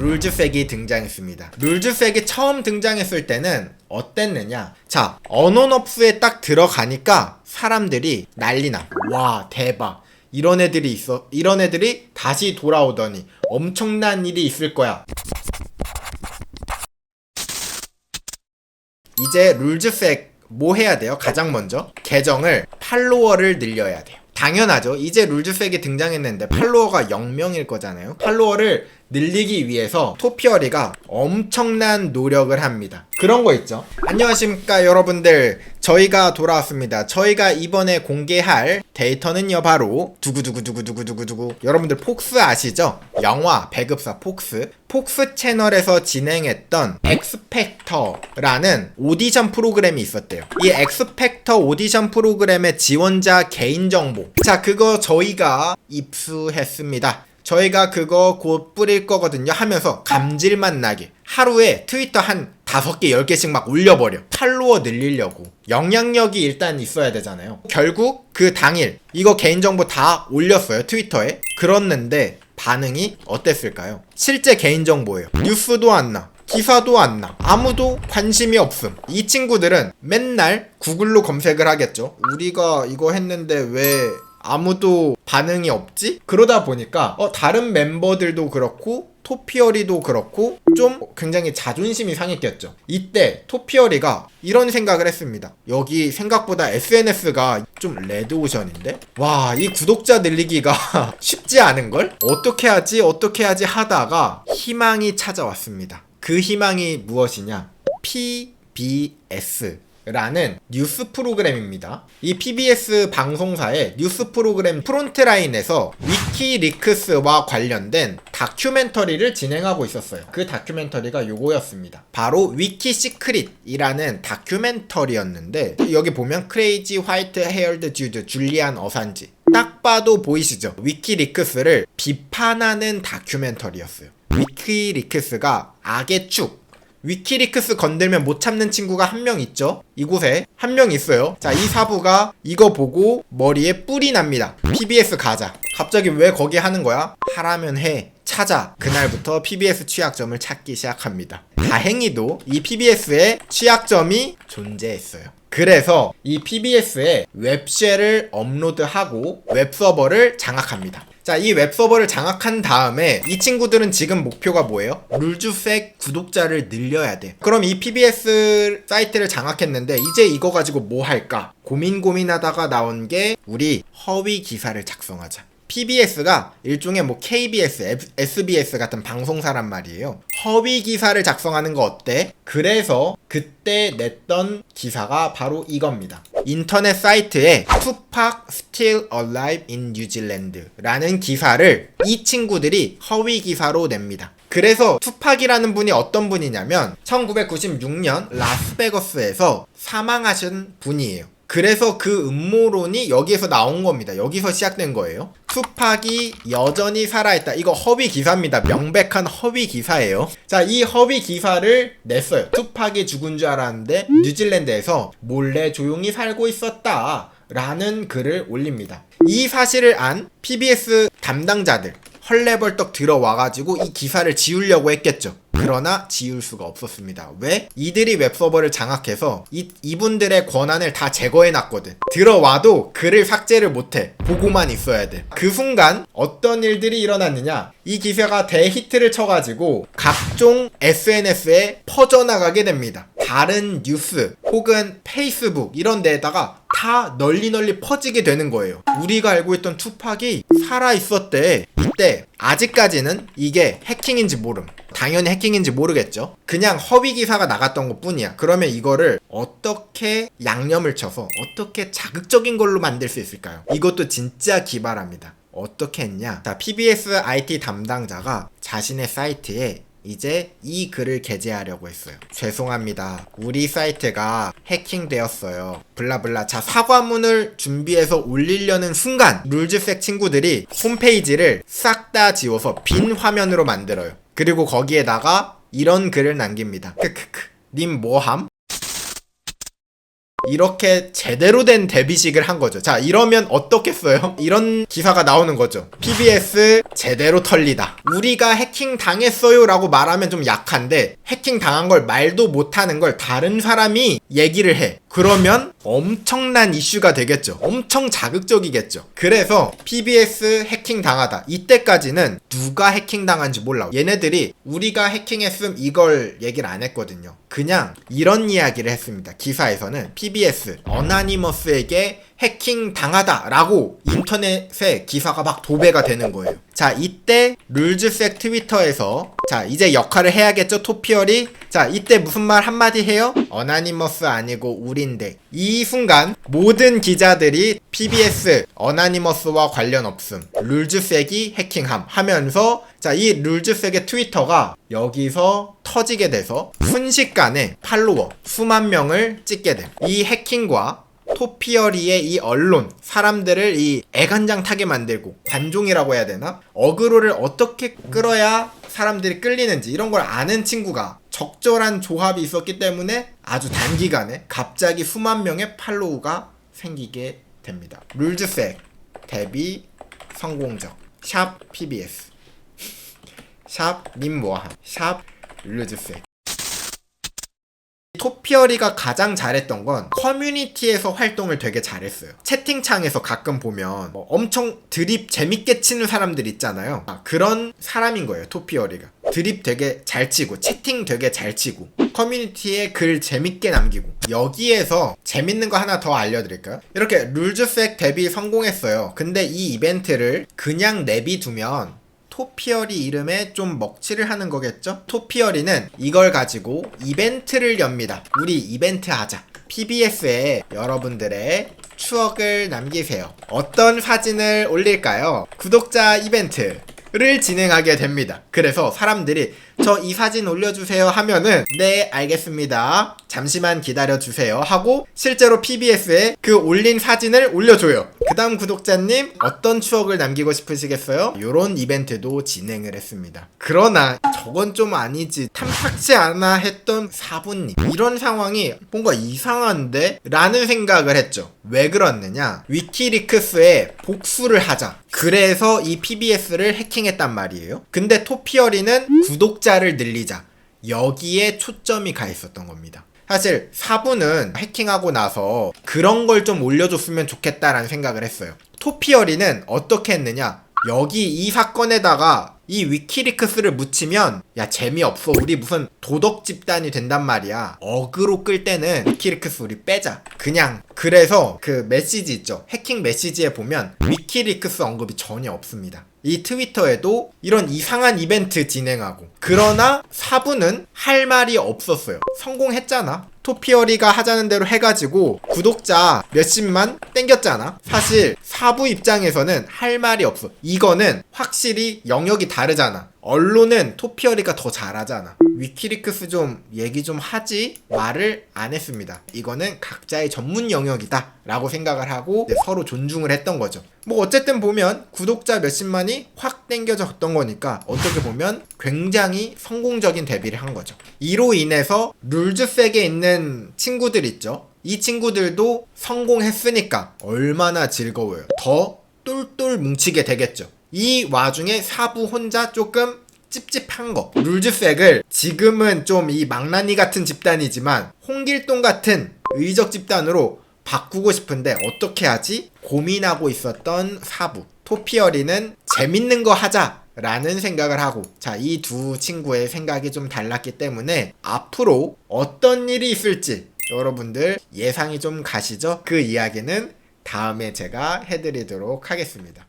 룰즈색이 등장했습니다. 룰즈색이 처음 등장했을 때는 어땠느냐? 자, 언온업스에 딱 들어가니까 사람들이 난리나. 와, 대박. 이런 애들이 다시 돌아오더니 엄청난 일이 있을 거야. 이제 룰즈색 뭐 해야 돼요? 가장 먼저 계정을 팔로워를 늘려야 돼요. 당연하죠. 이제 룰즈색이 등장했는데 팔로워가 0명일 거잖아요. 팔로워를 늘리기 위해서 토피어리가 엄청난 노력을 합니다. 그런 거 있죠. 안녕하십니까 여러분들, 저희가 돌아왔습니다. 저희가 이번에 공개할 데이터는요 바로 두구두구두구두구두구두구, 여러분들 폭스 아시죠? 영화 배급사 폭스 채널에서 진행했던 엑스팩터라는 오디션 프로그램이 있었대요. 이 엑스팩터 오디션 프로그램의 지원자 개인정보, 자 그거 저희가 입수했습니다. 저희가 그거 곧 뿌릴 거거든요 하면서 감질만 나게 하루에 트위터 한 5개 10개씩 막 올려버려. 팔로워 늘리려고. 영향력이 일단 있어야 되잖아요. 결국 그 당일 이거 개인정보 다 올렸어요 트위터에. 그랬는데 반응이 어땠을까요? 실제 개인정보예요. 뉴스도 안 나, 기사도 안 나, 아무도 관심이 없음. 이 친구들은 맨날 구글로 검색을 하겠죠. 우리가 이거 했는데 왜 아무도 반응이 없지? 그러다 보니까 다른 멤버들도 그렇고 토피어리도 그렇고 좀 굉장히 자존심이 상했겠죠. 이때 토피어리가 이런 생각을 했습니다. 여기 생각보다 SNS가 좀 레드오션인데? 와, 이 구독자 늘리기가 쉽지 않은걸? 어떻게 하지 하다가 희망이 찾아왔습니다. 그 희망이 무엇이냐? PBS 라는 뉴스 프로그램입니다. 이 PBS 방송사의 뉴스 프로그램 프론트라인에서 위키리크스와 관련된 다큐멘터리를 진행하고 있었어요. 그 다큐멘터리가 요거였습니다. 바로 위키시크릿이라는 다큐멘터리였는데, 여기 보면 크레이지 화이트 헤어드 듀드 줄리안 어산지, 딱 봐도 보이시죠? 위키리크스를 비판하는 다큐멘터리였어요. 위키리크스가 악의 축, 위키리크스 건들면 못 참는 친구가 한 명 있죠? 이곳에 한 명 있어요. 자, 이 사부가 이거 보고 머리에 뿔이 납니다. PBS 가자. 갑자기 왜 거기 하는 거야? 하라면 해. 찾아. 그날부터 PBS 취약점을 찾기 시작합니다. 다행히도 이 PBS에 취약점이 존재했어요. 그래서 이 PBS에 웹쉘을 업로드하고 웹서버를 장악합니다. 자, 이 웹서버를 장악한 다음에 이 친구들은 지금 목표가 뭐예요? 룰즈색 구독자를 늘려야 돼. 그럼 이 PBS 사이트를 장악했는데 이제 이거 가지고 뭐 할까? 고민하다가 나온 게 우리 허위 기사를 작성하자. PBS가 일종의 뭐 KBS, SBS 같은 방송사란 말이에요. 허위 기사를 작성하는 거 어때? 그래서 그때 냈던 기사가 바로 이겁니다. 인터넷 사이트에 투팍 Still Alive in New Zealand 라는 기사를 이 친구들이 허위 기사로 냅니다. 그래서 투팍이라는 분이 어떤 분이냐면 1996년 라스베거스에서 사망하신 분이에요. 그래서 그 음모론이 여기에서 나온 겁니다. 여기서 시작된 거예요. 투팍이 여전히 살아있다. 이거 허위 기사입니다. 명백한 허위 기사예요. 자, 이 허위 기사를 냈어요. 투팍이 죽은 줄 알았는데 뉴질랜드에서 몰래 조용히 살고 있었다 라는 글을 올립니다. 이 사실을 안 PBS 담당자들 헐레벌떡 들어와가지고 이 기사를 지우려고 했겠죠. 그러나 지울 수가 없었습니다. 왜? 이들이 웹서버를 장악해서 이분들의 권한을 다 제거해놨거든. 들어와도 글을 삭제를 못해. 보고만 있어야 돼. 그 순간 어떤 일들이 일어났느냐? 이 기사가 대히트를 쳐가지고 각종 SNS에 퍼져나가게 됩니다. 다른 뉴스 혹은 페이스북 이런 데에다가 다 널리 퍼지게 되는 거예요. 우리가 알고 있던 투팍이 살아있었대. 이때 아직까지는 이게 해킹인지 모름. 당연히 해킹인지 모르겠죠. 그냥 허위 기사가 나갔던 것 뿐이야. 그러면 이거를 어떻게 양념을 쳐서 어떻게 자극적인 걸로 만들 수 있을까요? 이것도 진짜 기발합니다. 어떻게 했냐? 자, PBS IT 담당자가 자신의 사이트에 이제 이 글을 게재하려고 했어요. 죄송합니다. 우리 사이트가 해킹되었어요. 블라블라. 자, 사과문을 준비해서 올리려는 순간 룰즈색 친구들이 홈페이지를 싹 다 지워서 빈 화면으로 만들어요. 그리고 거기에다가 이런 글을 남깁니다. 크크크. 님 뭐함? 이렇게 제대로 된 데뷔식을 한 거죠. 자, 이러면 어떻겠어요? 이런 기사가 나오는 거죠. PBS 제대로 털리다. 우리가 해킹 당했어요 라고 말하면 좀 약한데, 해킹 당한 걸 말도 못하는 걸 다른 사람이 얘기를 해. 그러면 엄청난 이슈가 되겠죠. 엄청 자극적이겠죠. 그래서 PBS 해킹 당하다. 이때까지는 누가 해킹 당한지 몰라. 얘네들이 우리가 해킹했음 이걸 얘기를 안 했거든요. 그냥 이런 이야기를 했습니다. 기사에서는 PBS 어나니머스에게 해킹 당하다 라고 인터넷에 기사가 막 도배가 되는 거예요. 자, 이때 룰즈색 트위터에서 자, 이제 역할을 해야겠죠, 토피얼이. 자, 이때 무슨 말 한마디 해요? 어나니머스 아니고 우린데. 이 순간 모든 기자들이 PBS 어나니머스와 관련 없음, 룰즈색이 해킹함 하면서, 자, 이 룰즈색의 트위터가 여기서 터지게 돼서 순식간에 팔로워 수만 명을 찍게 됨. 이 해킹과 토피어리의 이 언론, 사람들을 이 애간장 타게 만들고, 관종이라고 해야 되나? 어그로를 어떻게 끌어야 사람들이 끌리는지 이런 걸 아는 친구가 적절한 조합이 있었기 때문에 아주 단기간에 갑자기 수만 명의 팔로우가 생기게 됩니다. 룰즈색 데뷔 성공적 샵 PBS 샵 님모함 샵 룰즈색. 토피어리가 가장 잘했던 건 커뮤니티에서 활동을 되게 잘했어요. 채팅창에서 가끔 보면 엄청 드립 재밌게 치는 사람들 있잖아요. 그런 사람인 거예요, 토피어리가. 드립 되게 잘 치고 채팅 되게 잘 치고 커뮤니티에 글 재밌게 남기고. 여기에서 재밌는 거 하나 더 알려드릴까요? 이렇게 룰즈색 데뷔 성공했어요. 근데 이 이벤트를 그냥 내비두면 토피어리 이름에 좀 먹칠을 하는 거겠죠? 토피어리는 이걸 가지고 이벤트를 엽니다. 우리 이벤트 하자. PBS에 여러분들의 추억을 남기세요. 어떤 사진을 올릴까요? 구독자 이벤트를 진행하게 됩니다. 그래서 사람들이 저 이 사진 올려주세요 하면은 네 알겠습니다, 잠시만 기다려주세요 하고 실제로 PBS에 그 올린 사진을 올려줘요. 그 다음 구독자님 어떤 추억을 남기고 싶으시겠어요? 요런 이벤트도 진행을 했습니다. 그러나 저건 좀 아니지, 탐탁치 않아 했던 사부님, 이런 상황이 뭔가 이상한데? 라는 생각을 했죠. 왜 그렇느냐, 위키리크스에 복수를 하자, 그래서 이 PBS를 해킹했단 말이에요. 근데 토피어리는 구독자를 늘리자, 여기에 초점이 가 있었던 겁니다. 사실 사부는 해킹하고 나서 그런 걸 좀 올려줬으면 좋겠다라는 생각을 했어요. 토피어리는 어떻게 했느냐, 여기 이 사건에다가 이 위키리크스를 묻히면 야 재미없어, 우리 무슨 도덕 집단이 된단 말이야, 어그로 끌 때는 위키리크스 우리 빼자, 그냥. 그래서 그 메시지 있죠, 해킹 메시지에 보면 위키리크스 언급이 전혀 없습니다. 이 트위터에도 이런 이상한 이벤트 진행하고. 그러나 사부는 할 말이 없었어요. 성공했잖아. 토피어리가 하자는 대로 해가지고 구독자 몇십만 땡겼잖아. 사실 사부 입장에서는 할 말이 없어. 이거는 확실히 영역이 다르잖아. 언론은 토피어리가 더 잘하잖아. 위키리크스 좀 얘기 좀 하지 말을 안 했습니다. 이거는 각자의 전문 영역이다 라고 생각을 하고 서로 존중을 했던 거죠. 뭐 어쨌든 보면 구독자 몇십만이 확 땡겨졌던 거니까 어떻게 보면 굉장히 성공적인 데뷔를 한 거죠. 이로 인해서 룰즈색에 있는 친구들 있죠, 이 친구들도 성공했으니까 얼마나 즐거워요. 더 똘똘 뭉치게 되겠죠. 이 와중에 사부 혼자 조금 찝찝한 거, 룰즈색을 지금은 좀 이 망나니 같은 집단이지만 홍길동 같은 의적 집단으로 바꾸고 싶은데 어떻게 하지? 고민하고 있었던 사부. 토피어리는 재밌는 거 하자 라는 생각을 하고, 자, 이 두 친구의 생각이 좀 달랐기 때문에 앞으로 어떤 일이 있을지 여러분들 예상이 좀 가시죠? 그 이야기는 다음에 제가 해드리도록 하겠습니다.